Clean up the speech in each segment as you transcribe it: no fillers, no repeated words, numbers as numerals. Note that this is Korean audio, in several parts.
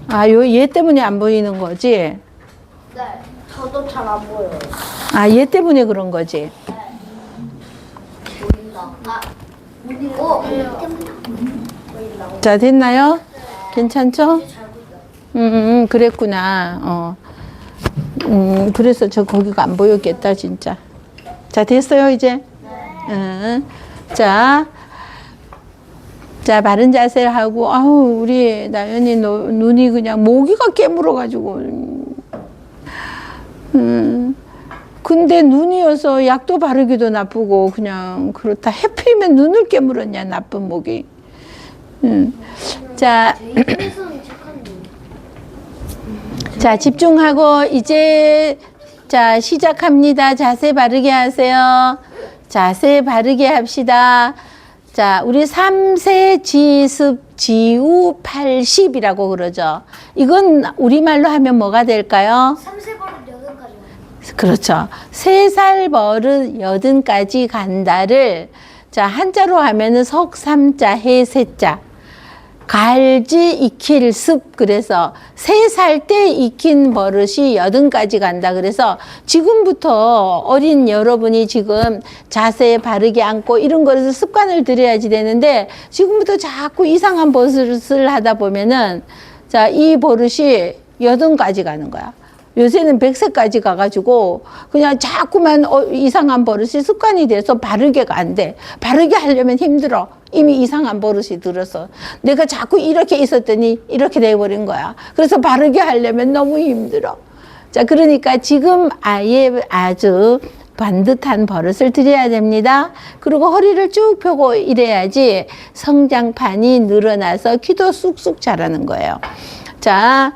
아, 얘 때문에 안 보이는 거지? 네. 저도 잘 안 보여요. 아, 얘 때문에 그런 거지? 보인다. 아. 보인다. 자, 됐나요? 괜찮죠? 그랬구나. 그래서 저 거기가 안 보였겠다, 진짜. 자, 됐어요, 이제? 자, 바른 자세를 하고, 아우, 우리 나연이 눈이 그냥 모기가 깨물어가지고. 근데 눈이어서 약도 바르기도 나쁘고, 그냥 그렇다. 해피면 눈을 깨물었냐, 나쁜 목이. 자, 자, 집중하고, 이제, 자, 시작합니다. 자세 바르게 하세요. 자세 바르게 합시다. 자, 우리 3세 지습 지우 80이라고 그러죠. 이건 우리말로 하면 뭐가 될까요? 3세 버릇 8까지. 그렇죠. 3살 버릇 8까지 간다를, 자, 한자로 하면은 석삼자, 해세자. 갈지 익힐 습. 그래서 3살 때 익힌 버릇이 8까지 간다. 그래서 지금부터 어린 여러분이 지금 자세 바르게 앉고 이런 거를 습관을 들여야지 되는데, 지금부터 자꾸 이상한 버릇을 하다 보면은, 자, 이 버릇이 80까지 가는 거야. 요새는 100세까지 가가지고 그냥 자꾸만 이상한 버릇이 습관이 돼서 바르게가 안 돼. 바르게 하려면 힘들어. 이미 이상한 버릇이 들어서 내가 자꾸 이렇게 있었더니 이렇게 돼버린 거야. 그래서 바르게 하려면 너무 힘들어. 자, 그러니까 지금 아예 아주 반듯한 버릇을 들여야 됩니다. 그리고 허리를 쭉 펴고 이래야지 성장판이 늘어나서 키도 쑥쑥 자라는 거예요. 자,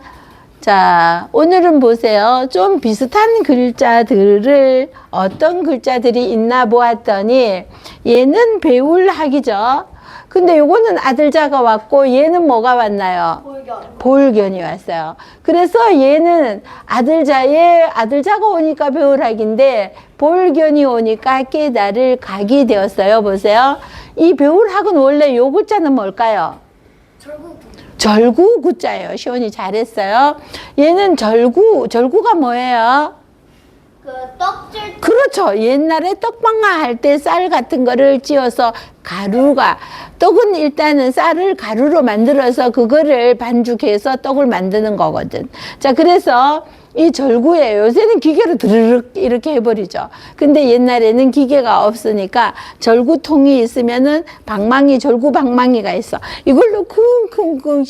오늘은 보세요. 좀 비슷한 글자들을 어떤 글자들이 있나 보았더니, 얘는 배울학이죠. 근데 요거는 아들자가 왔고, 얘는 뭐가 왔나요? 볼견이 왔어요. 그래서 얘는 아들자가 오니까 배울학인데, 볼견이 오니까 깨달을 각이 되었어요. 보세요. 이 배울학은 원래 요 글자는 뭘까요? 절구구자예요. 시온이 잘했어요. 얘는 절구가 뭐예요? 떡질. 그렇죠. 옛날에 떡방아 할 때 쌀 같은 거를 찧어서 떡은 일단은 쌀을 가루로 만들어서 그거를 반죽해서 떡을 만드는 거거든. 자, 그래서 이 절구예요. 요새는 기계로 드르륵 이렇게 해버리죠. 근데 옛날에는 기계가 없으니까 절구통이 있으면은 절구 방망이가 있어. 이걸로 쿵쿵쿵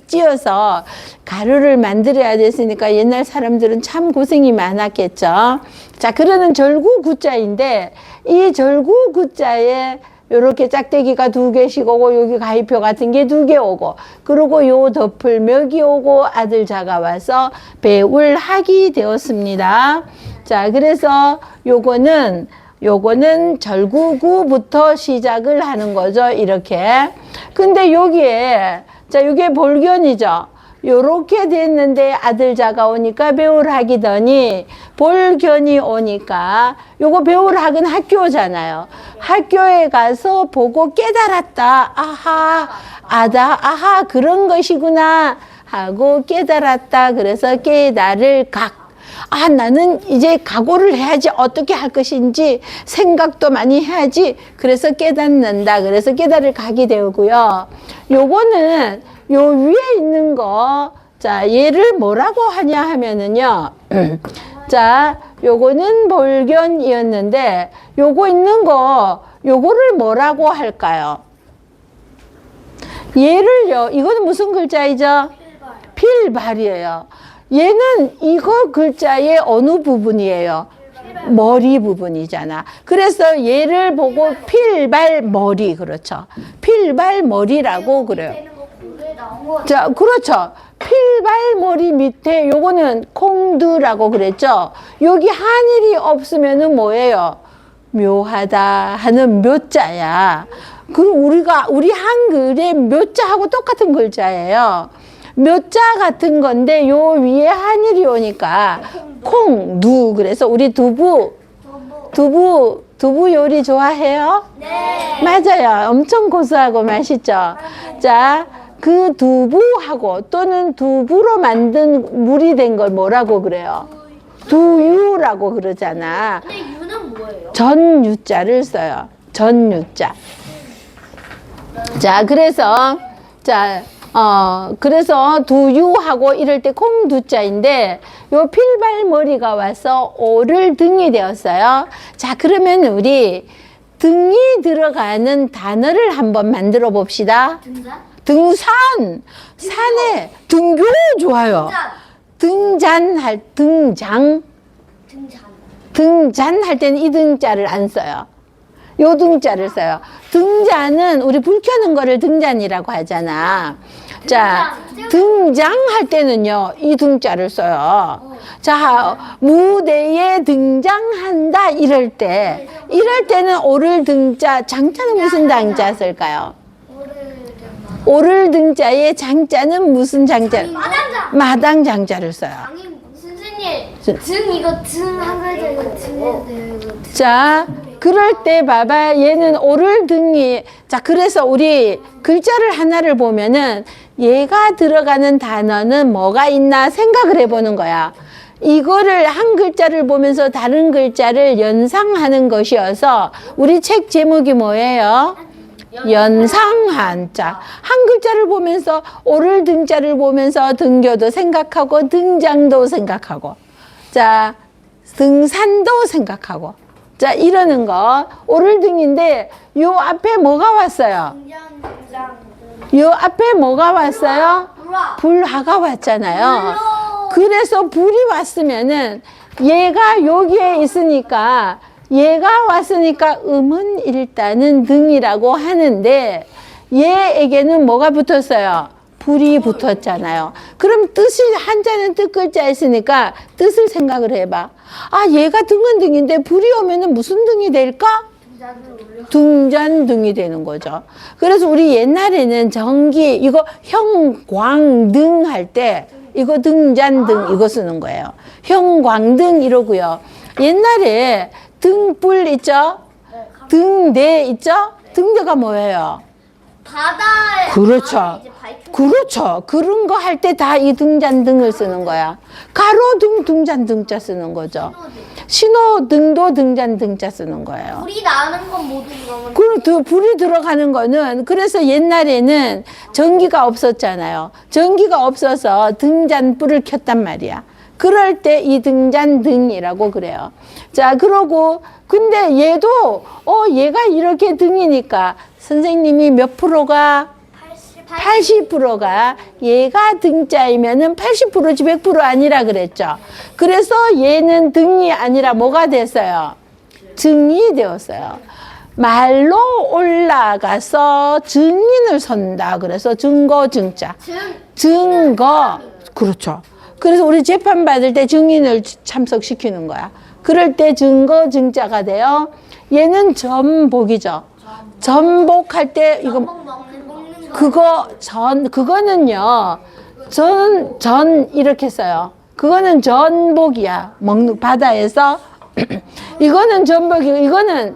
찧어서 가루를 만들어야 됐으니까 옛날 사람들은 참 고생이 많았겠죠. 자, 그러는 절구구자인데, 이 절구구자에 요렇게 짝대기가 2개씩 오고, 여기 가위표 같은 게 2개 오고, 그리고 요 덮을멱이 오고, 아들자가 와서 배울학이 되었습니다. 자, 그래서 요거는 절구구부터 시작을 하는 거죠. 이렇게. 근데 여기에, 자, 요게 볼견이죠. 요렇게 됐는데 아들자가 오니까 배울학이더니, 볼견이 오니까, 요거 배울학은 학교잖아요. 학교에 가서 보고 깨달았다. 아하, 그런 것이구나 하고 깨달았다. 그래서 깨달을 각. 나는 이제 각오를 해야지. 어떻게 할 것인지 생각도 많이 해야지. 그래서 깨닫는다. 그래서 깨달을 각이 되고요. 요거는 요 위에 있는 거, 자, 얘를 뭐라고 하냐 하면은요. 자, 요거는 볼견이었는데, 요거 있는 거, 요거를 뭐라고 할까요? 얘를요, 이거는 무슨 글자이죠? 필발이에요. 얘는 이거 글자의 어느 부분이에요? 머리 부분이잖아. 그래서 얘를 보고 필발머리, 그렇죠. 필발머리라고 그래요. 자, 그렇죠. 필발머리 밑에 요거는 콩두라고 그랬죠. 여기 한일이 없으면은 뭐예요? 묘하다 하는 묘자야. 우리 한글의 묘자하고 똑같은 글자예요. 묘자 같은 건데 요 위에 한일이 오니까 콩두. 그래서 우리 두부 요리 좋아해요? 네. 맞아요. 엄청 고소하고 맛있죠. 자, 그 두부하고 또는 두부로 만든 물이 된 걸 뭐라고 그래요? 두유라고 그러잖아. 근데 유는 뭐예요? 전유자를 써요. 전유자. 자, 그래서 그래서 두유하고 이럴 때 콩두자인데 요 필발머리가 와서 오를 등이 되었어요. 자, 그러면 우리 등이 들어가는 단어를 한번 만들어 봅시다. 등산? 등산, 산에 등교 좋아요. 등장, 등잔할 때는 이 등자를 안 써요. 요 등자를 써요. 등잔은 우리 불 켜는 거를 등잔이라고 하잖아. 자, 등장할 때는요, 이 등자를 써요. 자, 무대에 등장한다 이럴 때는 오를 등자, 장자는 무슨 장자 쓸까요? 오를 등자에 장자는 무슨 장자? 마당장. 마당 장자를 써요. 아니 선생님 등 이거 등 한 글자 이거 등해도 돼요 이거 등. 자, 그럴 때 봐봐. 얘는 오를 등이, 자, 그래서 우리 글자를 하나를 보면은 얘가 들어가는 단어는 뭐가 있나 생각을 해보는 거야. 이거를 한 글자를 보면서 다른 글자를 연상하는 것이어서 우리 책 제목이 뭐예요? 연상한자. 한 글자를 보면서 오를 등자를 보면서 등교도 생각하고 등장도 생각하고 자 등산도 생각하고 자 이러는 거 오를 등인데 요 앞에 뭐가 왔어요? 요 앞에 뭐가 왔어요? 불화가 왔잖아요. 그래서 불이 왔으면은 얘가 여기에 있으니까 얘가 왔으니까 음은 일단은 등이라고 하는데 얘에게는 뭐가 붙었어요? 불이 붙었잖아요. 그럼 뜻을 한자는 뜻 글자 있으니까 뜻을 생각을 해봐. 아 얘가 등은 등인데 불이 오면은 무슨 등이 될까? 등잔등이 되는 거죠. 그래서 우리 옛날에는 전기 이거 형광등 할 때 이거 등잔등 이거 쓰는 거예요. 형광등 이러고요. 옛날에 등불 있죠? 등대 있죠? 등대가 뭐예요? 바다에 그렇죠. 이제 밝힌 그렇죠. 그런 거 할 때 다 이 등잔등을 쓰는 거야. 가로등, 등잔등자 쓰는 거죠. 신호등도 등잔등자 쓰는 거예요. 불이 나는 건 모두 그러면 그리고 불이 들어가는 거는 그래서 옛날에는 전기가 없었잖아요. 전기가 없어서 등잔불을 켰단 말이야. 그럴 때 이 등잔등이라고 그래요. 자, 그러고 근데 얘도 얘가 이렇게 등이니까 선생님이 몇 프로가 80%가 얘가 등자이면은 80%지 100% 아니라 그랬죠. 그래서 얘는 등이 아니라 뭐가 됐어요? 증이 되었어요. 말로 올라가서 증인을 선다. 그래서 증거 증자. 증거. 그렇죠. 그래서 우리 재판 받을 때 증인을 참석시키는 거야. 그럴 때 증거 증자가 돼요. 얘는 전복이죠. 전복할 때 이거 먹는 거 그거는요. 전 이렇게 써요. 그거는 전복이야. 먹는 바다에서 이거는 전복이고 이거는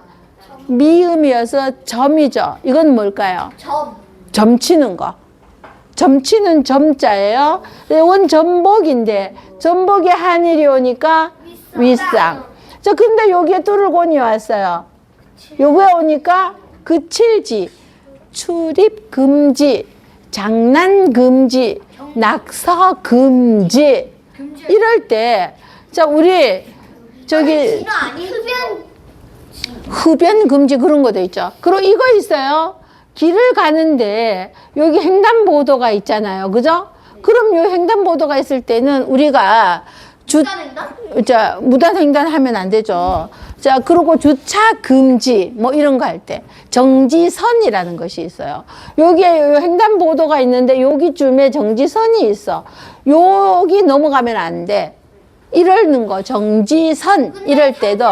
미음이어서 점이죠. 이건 뭘까요? 점치는 거. 점치는 점자예요. 이건 전복인데 전복에 한일이 오니까 윗상. 자, 근데 여기에 뚜르곤이 왔어요. 요거에 오니까 그칠지, 출입 금지, 장난 금지, 낙서 금지. 이럴 때, 자, 우리 저기 흡연 금지 그런 거도 있죠. 그리고 이거 있어요. 길을 가는데 여기 횡단보도가 있잖아요. 그죠? 그럼 요 횡단보도가 있을 때는 우리가 무단횡단 하면 안 되죠. 자, 그리고 주차 금지, 뭐 이런 거 할 때. 정지선이라는 것이 있어요. 여기에 요 횡단보도가 있는데 여기쯤에 정지선이 있어. 여기 넘어가면 안 돼. 이러는 거, 정지선, 이럴 때도.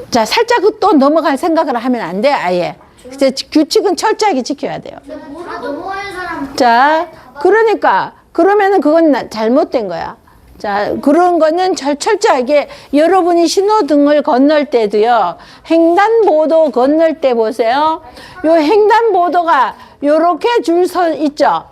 자, 살짝 또 넘어갈 생각을 하면 안 돼, 아예. 규칙은 철저하게 지켜야 돼요. 넘어가는 사람 자, 그러니까, 그러면은 그건 잘못된 거야. 자, 그런 거는 철저하게 여러분이 신호등을 건널 때도요, 횡단보도 건널 때 보세요. 요 횡단보도가 요렇게 줄 서 있죠?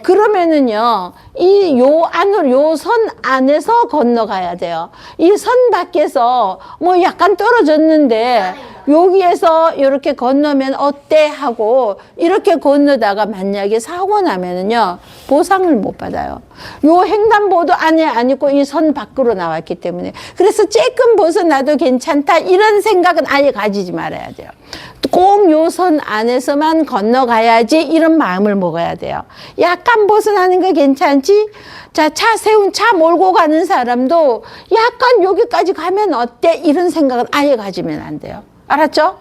그러면은요, 요 선 안에서 건너가야 돼요. 이 선 밖에서 뭐 약간 떨어졌는데, 여기에서 이렇게 건너면 어때? 하고, 이렇게 건너다가 만약에 사고 나면은요, 보상을 못 받아요. 요 횡단보도 안에 안 있고 이 선 밖으로 나왔기 때문에. 그래서 조금 벗어나도 괜찮다. 이런 생각은 아예 가지지 말아야 돼요. 꼭 요 선 안에서만 건너가야지 이런 마음을 먹어야 돼요. 약간 벗어나는 거 괜찮지? 자, 차 몰고 가는 사람도 약간 여기까지 가면 어때? 이런 생각은 아예 가지면 안 돼요. 알았죠?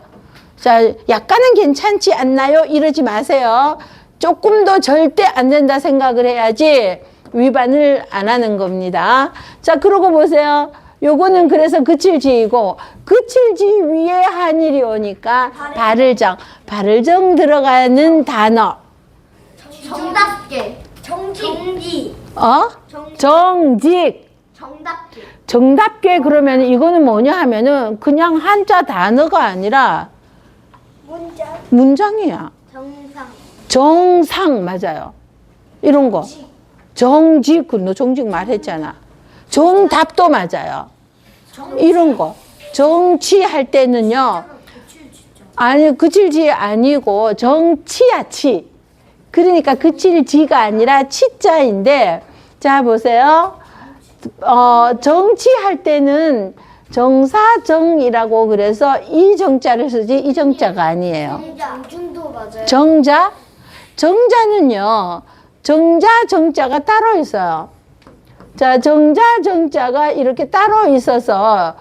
자, 약간은 괜찮지 않나요? 이러지 마세요. 조금 더 절대 안 된다 생각을 해야지 위반을 안 하는 겁니다. 자, 그러고 보세요. 요거는 그래서 그칠지이고, 그칠지 위에 한일이 오니까 발을정 들어가는 단어. 정답게. 정지. 정직. 정답게. 정답게 그러면 이거는 뭐냐 하면은 그냥 한자 단어가 아니라 문장이야. 정상 맞아요. 이런 거. 정직, 너 정직 말했잖아. 정답도 맞아요. 이런 거. 정치할 때는요. 아니, 그칠지 아니고 정치야, 치. 그러니까 그칠지가 아니라 치자인데, 자, 보세요. 정치할 때는 정사정이라고 그래서 이 정자를 쓰지 이 정자가 아니에요. 정중도 맞아요. 정자는요. 정자가 따로 있어요. 자, 정자가 이렇게 따로 있어서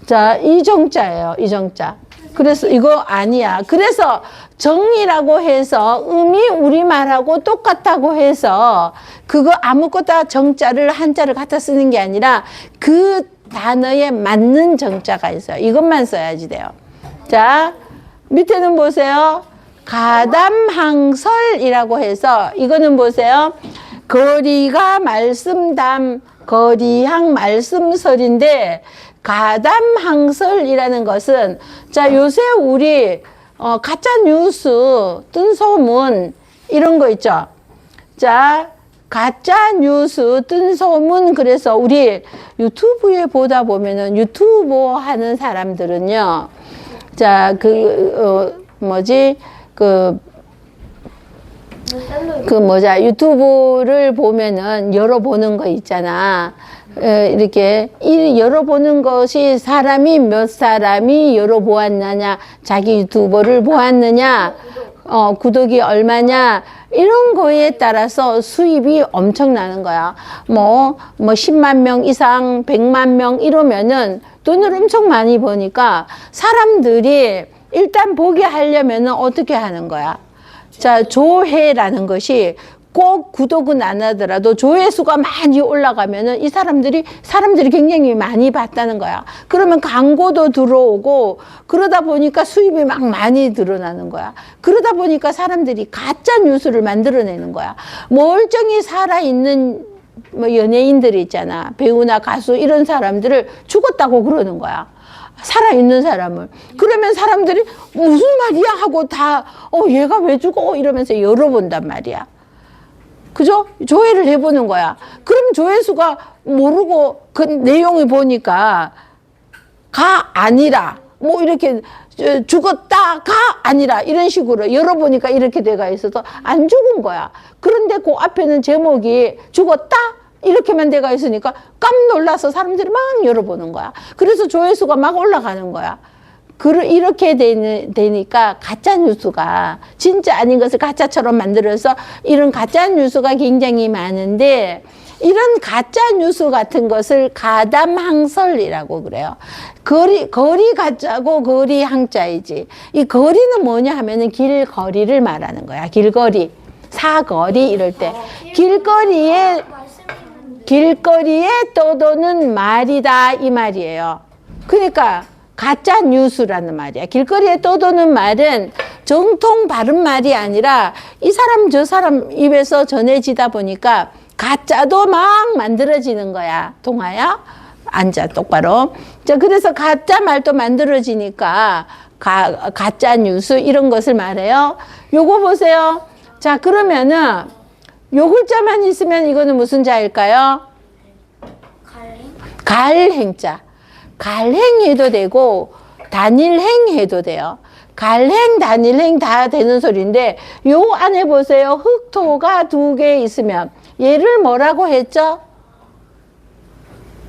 자, 이 정자예요. 이 정자. 그래서 이거 아니야. 그래서 정이라고 해서 음이 우리말하고 똑같다고 해서 그거 아무것도 정자를 한자를 갖다 쓰는 게 아니라 그 단어에 맞는 정자가 있어요. 이것만 써야지 돼요. 자, 밑에는 보세요. 가담항설이라고 해서 이거는 보세요. 거리가 말씀담, 거리항 말씀설인데 가담항설이라는 것은 자, 요새 우리 가짜 뉴스, 뜬소문 이런 거 있죠. 자, 가짜 뉴스, 뜬소문 그래서 우리 유튜브에 보다 보면은 유튜브 하는 사람들은요. 자, 유튜브를 보면은 열어보는 거 있잖아. 이렇게 열어보는 것이 몇 사람이 열어보았느냐, 자기 유튜버를 보았느냐, 구독이 얼마냐, 이런 거에 따라서 수입이 엄청나는 거야. 뭐 10만 명 이상, 100만 명 이러면은 돈을 엄청 많이 버니까 사람들이 일단 보게 하려면은 어떻게 하는 거야? 자, 조회라는 것이 꼭 구독은 안 하더라도 조회수가 많이 올라가면은 이 사람들이 굉장히 많이 봤다는 거야. 그러면 광고도 들어오고 그러다 보니까 수입이 막 많이 드러나는 거야. 그러다 보니까 사람들이 가짜 뉴스를 만들어내는 거야. 멀쩡히 살아있는 연예인들이 있잖아. 배우나 가수 이런 사람들을 죽었다고 그러는 거야. 살아있는 사람을. 그러면 사람들이 무슨 말이야 하고 다 얘가 왜 죽어? 이러면서 열어본단 말이야. 그죠? 조회를 해보는 거야. 그럼 조회수가 모르고 그 내용을 보니까 아니라 뭐 이렇게 죽었다 아니라 이런 식으로 열어보니까 이렇게 돼가 있어서 안 죽은 거야. 그런데 그 앞에는 제목이 죽었다 이렇게만 돼가 있으니까 깜 놀라서 사람들이 막 열어보는 거야. 그래서 조회수가 막 올라가는 거야. 이렇게 되니까 가짜 뉴스가 진짜 아닌 것을 가짜처럼 만들어서 이런 가짜 뉴스가 굉장히 많은데 이런 가짜 뉴스 같은 것을 가담항설이라고 그래요. 거리 가짜고 거리 항자이지. 이 거리는 뭐냐 하면은 길거리를 말하는 거야. 길거리, 사거리 이럴 때 길거리에 떠도는 말이다 이 말이에요. 그러니까 가짜 뉴스라는 말이야. 길거리에 떠도는 말은 정통 바른 말이 아니라 이 사람 저 사람 입에서 전해지다 보니까 가짜도 막 만들어지는 거야. 동아야, 앉아 똑바로. 자, 그래서 가짜 말도 만들어지니까 가짜 뉴스 이런 것을 말해요. 요거 보세요. 자, 그러면은 요 글자만 있으면 이거는 무슨 자일까요? 갈행자. 갈행해도 되고 단일행 해도 돼요. 갈행, 단일행 다 되는 소리인데 요 안에 보세요. 흑토가 2개 있으면 얘를 뭐라고 했죠?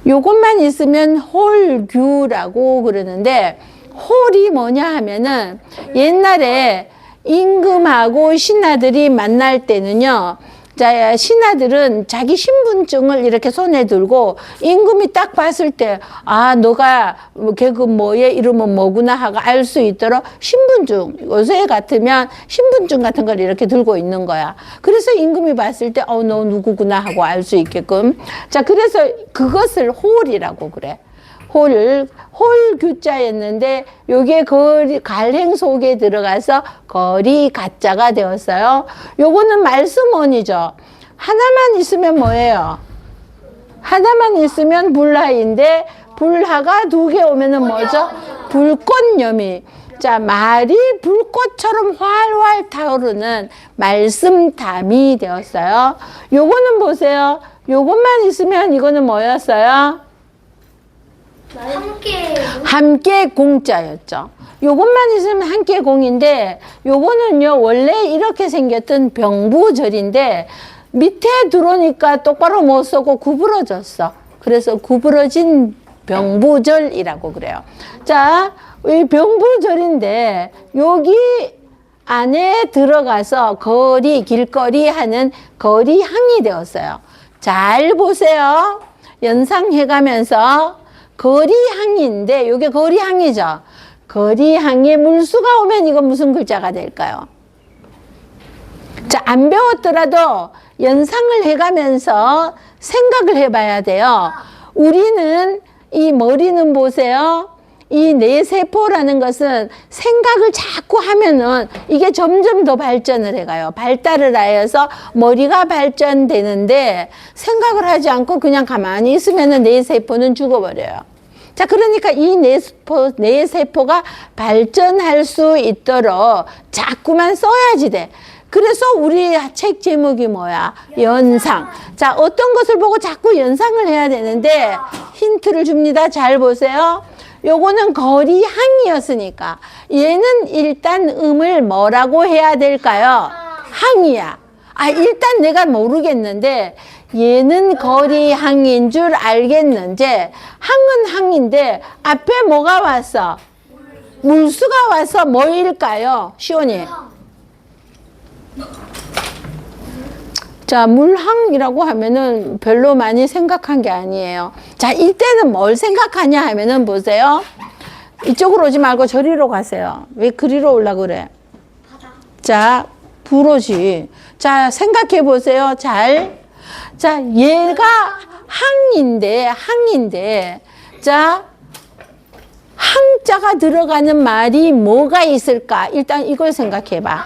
요것만 있으면 홀규라고 그러는데 홀이 뭐냐 하면은 옛날에 임금하고 신하들이 만날 때는요. 자, 신하들은 자기 신분증을 이렇게 손에 들고 임금이 딱 봤을 때, 아, 너가 계급 뭐에 이름은 뭐구나 하고 알 수 있도록 신분증, 요새 같으면 신분증 같은 걸 이렇게 들고 있는 거야. 그래서 임금이 봤을 때, 너 누구구나 하고 알 수 있게끔. 자, 그래서 그것을 홀이라고 그래. 홀규자였는데 요게 갈행 속에 들어가서 거리 가짜가 되었어요. 요거는 말씀원이죠. 하나만 있으면 뭐예요? 하나만 있으면 불하인데 불하가 2개 오면은 뭐죠? 불꽃염이. 자, 말이 불꽃처럼 활활 타오르는 말씀담이 되었어요. 요거는 보세요. 요것만 있으면 이거는 뭐였어요? 함께 공자였죠. 요것만 있으면 함께 공인데 요거는요 원래 이렇게 생겼던 병부절인데 밑에 들어오니까 똑바로 못 쓰고 구부러졌어. 그래서 구부러진 병부절이라고 그래요. 자, 이 병부절인데 여기 안에 들어가서 거리, 길거리 하는 거리항이 되었어요. 잘 보세요. 연상해가면서 거리항인데 이게 거리항이죠. 거리항에 물수가 오면 이건 무슨 글자가 될까요? 자, 안 배웠더라도 연상을 해가면서 생각을 해봐야 돼요. 우리는 이 머리는 보세요. 이 뇌세포라는 것은 생각을 자꾸 하면은 이게 점점 더 발전을 해가요. 발달을 하여서 머리가 발전되는데 생각을 하지 않고 그냥 가만히 있으면은 뇌세포는 죽어버려요. 자, 그러니까 이 뇌세포가 발전할 수 있도록 자꾸만 써야지 돼. 그래서 우리 책 제목이 뭐야? 연상. 자, 어떤 것을 보고 자꾸 연상을 해야 되는데 힌트를 줍니다. 잘 보세요. 요거는 거리항이었으니까 얘는 일단 음을 뭐라고 해야 될까요? 항이야. 아, 일단 내가 모르겠는데 얘는 거리항인 줄 알겠는지 항은 항인데 앞에 뭐가 왔어? 물수가 와서 뭐일까요? 시온이. 자, 물항이라고 하면은 별로 많이 생각한 게 아니에요. 자, 이때는 뭘 생각하냐 하면은 보세요. 이쪽으로 오지 말고 저리로 가세요. 왜 그리로 올라 그래? 자, 불오지. 자, 생각해 보세요. 잘. 자, 얘가 항인데, 자, 항자가 들어가는 말이 뭐가 있을까? 일단 이걸 생각해 봐.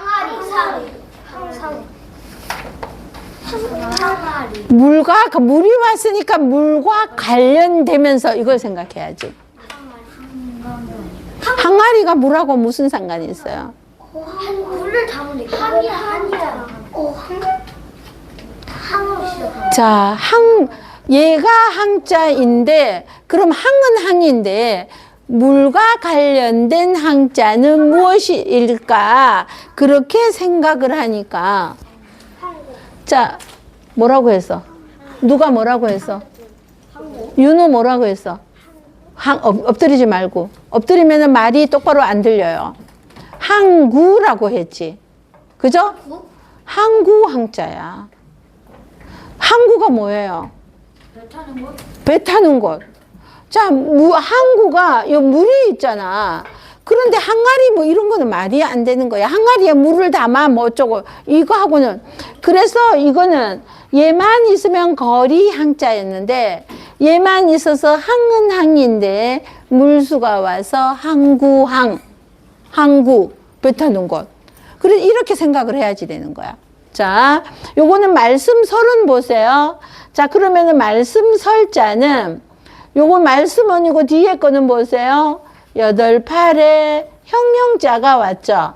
물과 물이 왔으니까 물과 관련되면서 이걸 생각해야지. 항아리가 물하고 무슨 상관이 있어요? 물을 담으니까 항이잖아. 자, 얘가 항자인데 그럼 항은 항인데 물과 관련된 항자는 무엇일까? 그렇게 생각을 하니까 자, 뭐라고 했어? 누가 뭐라고 했어? 윤호 뭐라고 했어? 엎드리지 말고. 엎드리면 말이 똑바로 안 들려요. 항구라고 했지. 그죠? 항구 항자야. 항구가 뭐예요? 배 타는 곳. 자, 항구가 요 물이 있잖아. 그런데 항아리 뭐 이런 거는 말이 안 되는 거야. 항아리에 물을 담아 뭐 어쩌고 이거 하고는. 그래서 이거는 얘만 있으면 거리 항자였는데 얘만 있어서 항은 항인데 물수가 와서 항구 배 타는 곳. 그래서 이렇게 생각을 해야지 되는 거야. 자, 요거는 말씀설은 보세요. 자, 그러면은 말씀설자는 요거 말씀원이고 뒤에 거는 보세요. 8, 8에 형용자가 왔죠.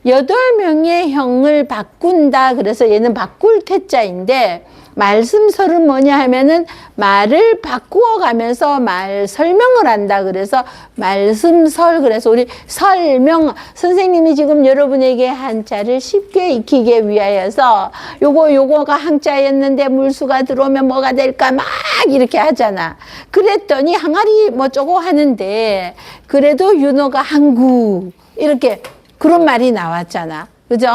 8명의 형을 바꾼다. 그래서 얘는 바꿀 태자인데 말씀설은 뭐냐 하면은 말을 바꾸어 가면서 말 설명을 한다. 그래서 말씀설. 그래서 우리 설명, 선생님이 지금 여러분에게 한자를 쉽게 익히기 위하여서 요거가 한자였는데 물수가 들어오면 뭐가 될까 막 이렇게 하잖아. 그랬더니 항아리 뭐 쪼고 하는데 그래도 윤호가 항구 이렇게 그런 말이 나왔잖아. 그죠?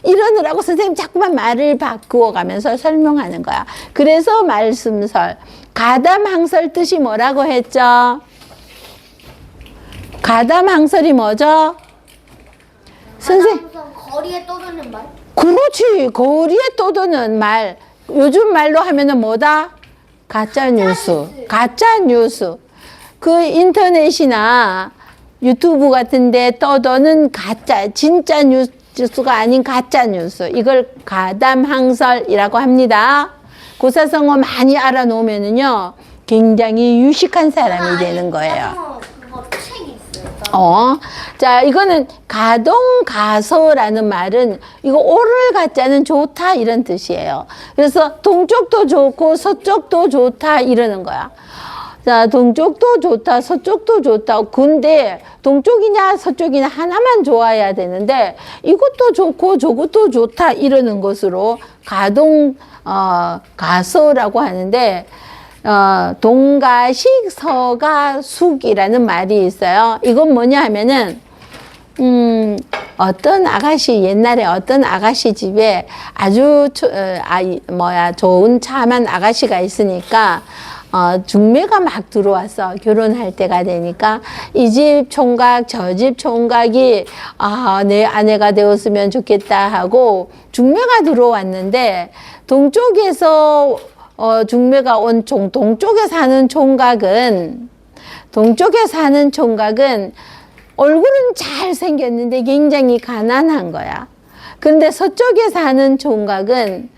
이러느라고 선생님 자꾸만 말을 바꾸어 가면서 설명하는 거야. 그래서 말씀설. 가담항설 뜻이 뭐라고 했죠? 가담항설이 뭐죠? 선생님. 거리에 떠도는 말? 그렇지. 거리에 떠도는 말. 요즘 말로 하면은 뭐다? 가짜뉴스. 가짜뉴스. 그 인터넷이나 유튜브 같은데 떠도는 가짜, 진짜 뉴스가 아닌 가짜 뉴스. 이걸 가담항설이라고 합니다. 고사성어 많이 알아놓으면은요, 굉장히 유식한 사람이 되는 거예요. 그거 책이 있어요. 자, 이거는 가동가소라는 말은 이거 오를 가짜는 좋다 이런 뜻이에요. 그래서 동쪽도 좋고 서쪽도 좋다 이러는 거야. 자, 동쪽도 좋다, 서쪽도 좋다. 근데 동쪽이냐 서쪽이냐 하나만 좋아야 되는데 이것도 좋고 저것도 좋다 이러는 것으로 가소라고 하는데 동가식 서가숙이라는 말이 있어요. 이건 뭐냐 하면은 어떤 아가씨 옛날에 어떤 아가씨 집에 아주 좋은 참한 아가씨가 있으니까 중매가 막 들어와서 결혼할 때가 되니까 이 집 총각 저 집 총각이 내 아내가 되었으면 좋겠다 하고 중매가 들어왔는데 동쪽에서 중매가 온 동쪽에 사는 총각은 얼굴은 잘생겼는데 굉장히 가난한 거야. 근데 서쪽에 사는 총각은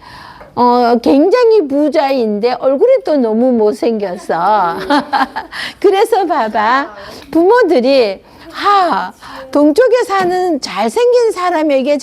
굉장히 부자인데 얼굴이 또 너무 못생겼어. 그래서 봐봐. 부모들이 동쪽에 사는 잘생긴 사람에게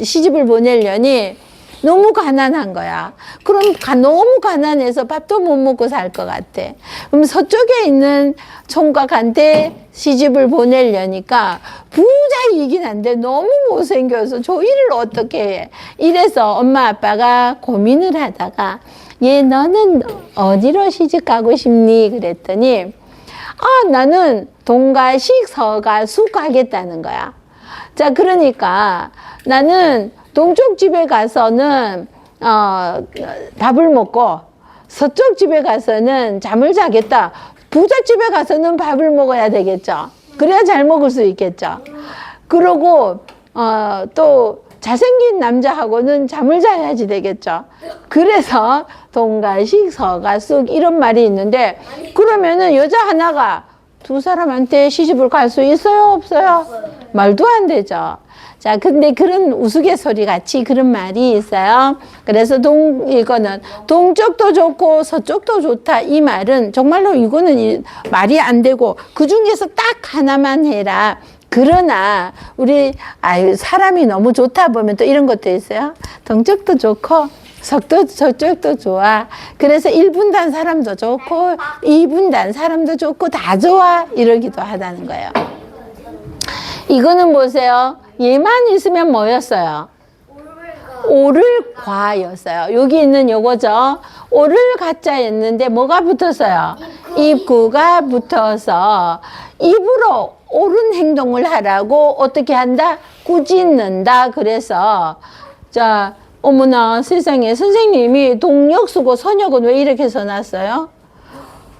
시집을 보내려니 너무 가난한 거야. 그럼 너무 가난해서 밥도 못 먹고 살 것 같아. 그럼 서쪽에 있는 총각한테 시집을 보내려니까 부자이긴 한데 너무 못생겨서 조이를 어떻게 해. 이래서 엄마 아빠가 고민을 하다가 너는 어디로 시집 가고 싶니? 그랬더니 나는 동가식 서가숙 가겠다는 거야. 자, 그러니까 나는 동쪽 집에 가서는 밥을 먹고 서쪽 집에 가서는 잠을 자겠다. 부자 집에 가서는 밥을 먹어야 되겠죠. 그래야 잘 먹을 수 있겠죠. 그러고 또 잘생긴 남자하고는 잠을 자야지 되겠죠. 그래서 동가식 서가숙 이런 말이 있는데 그러면은 여자 하나가 두 사람한테 시집을 갈 수 있어요? 없어요? 말도 안 되죠. 자, 근데 그런 우스갯소리 같이 그런 말이 있어요. 그래서 이거는 동쪽도 좋고 서쪽도 좋다. 이 말은 정말로 이거는 말이 안 되고 그 중에서 딱 하나만 해라. 그러나 우리 사람이 너무 좋다 보면 또 이런 것도 있어요. 동쪽도 좋고 서쪽도 좋아. 그래서 1분단 사람도 좋고 2분단 사람도 좋고 다 좋아. 이러기도 하다는 거예요. 이거는 보세요. 얘만 있으면 뭐였어요? 오를과였어요. 여기 있는 요거죠. 오를 가짜였는데 뭐가 붙었어요? 입구가 붙어서 입으로 옳은 행동을 하라고 어떻게 한다? 꾸짖는다. 그래서 자, 어머나 세상에 선생님이 동력수고 선역은 왜 이렇게 써놨어요?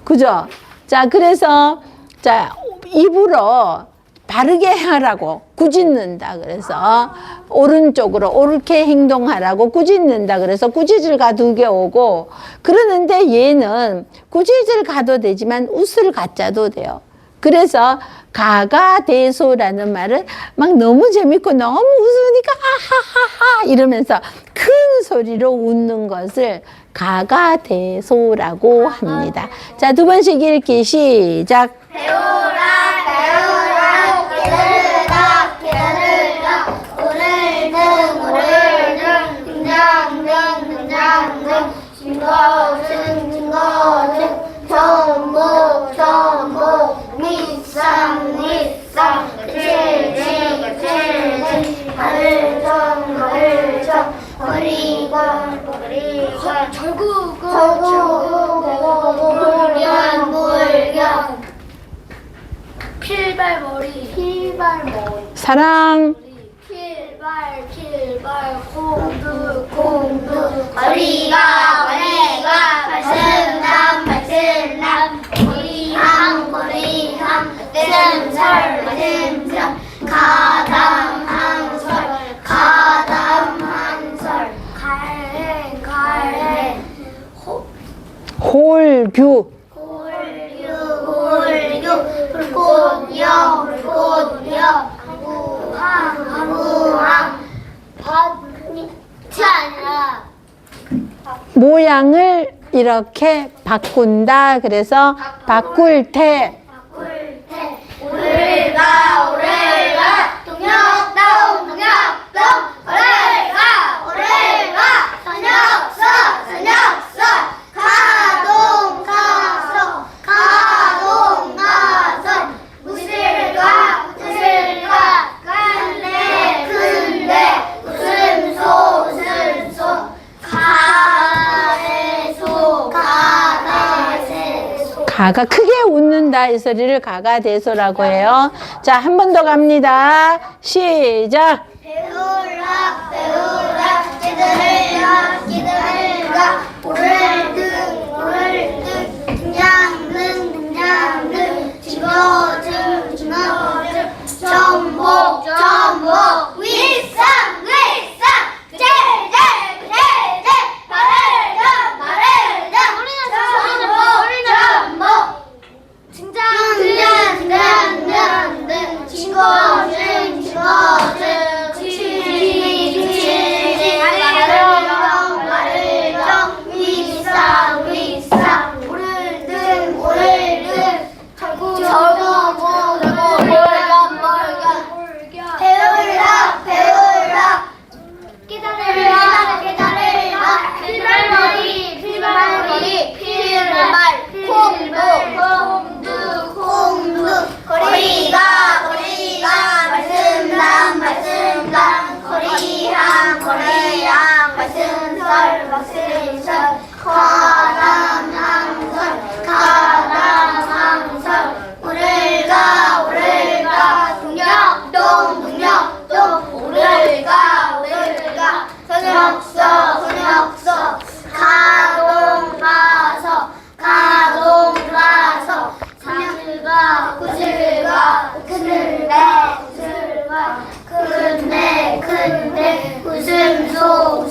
그죠? 자, 그래서 자, 입으로 바르게 하라고 꾸짖는다. 그래서 오른쪽으로 옳게 행동하라고 꾸짖는다. 그래서 꾸짖을 가 2개 오고 그러는데 얘는 꾸짖을 가도 되지만 웃을 가짜도 돼요. 그래서 가가대소라는 말은 막 너무 재밌고 너무 웃으니까 하하하하 이러면서 큰 소리로 웃는 것을 가가대소라고 합니다. 자, 두 번씩 읽기 시작. 배우라 기다리라 오늘등 등장등 증거증 전복 밑상 그칠지 가을정 거리건 절구고 물견 필발머리 사랑 필발 공두 거리가 말씀남 거리함 뜸설 가담한설 갈해 홀규 불꽃여 무항 밭이 아니라 모양을 이렇게 바꾼다. 그래서 바꿀 테. 오를가 동역동 오를가 선역서 가동 가서 무실가 근데 웃음소 가다세소 가가 크게 웃는다 이 소리를 가가대소라고 해요. 자, 한 번 더 갑니다. 시작. 배우라 기다리라 오를등 등장등 증거증 전복 위상 제제 말을던 전복 등장등 증거증 말을정 위상 오를등 배우라 기다리라 필발머리 공두 거리가 말씀남 거리함 말씀설 가담함설 오를가 동역동 오를가 선역서 가동 가서 구슬가 근데 웃음소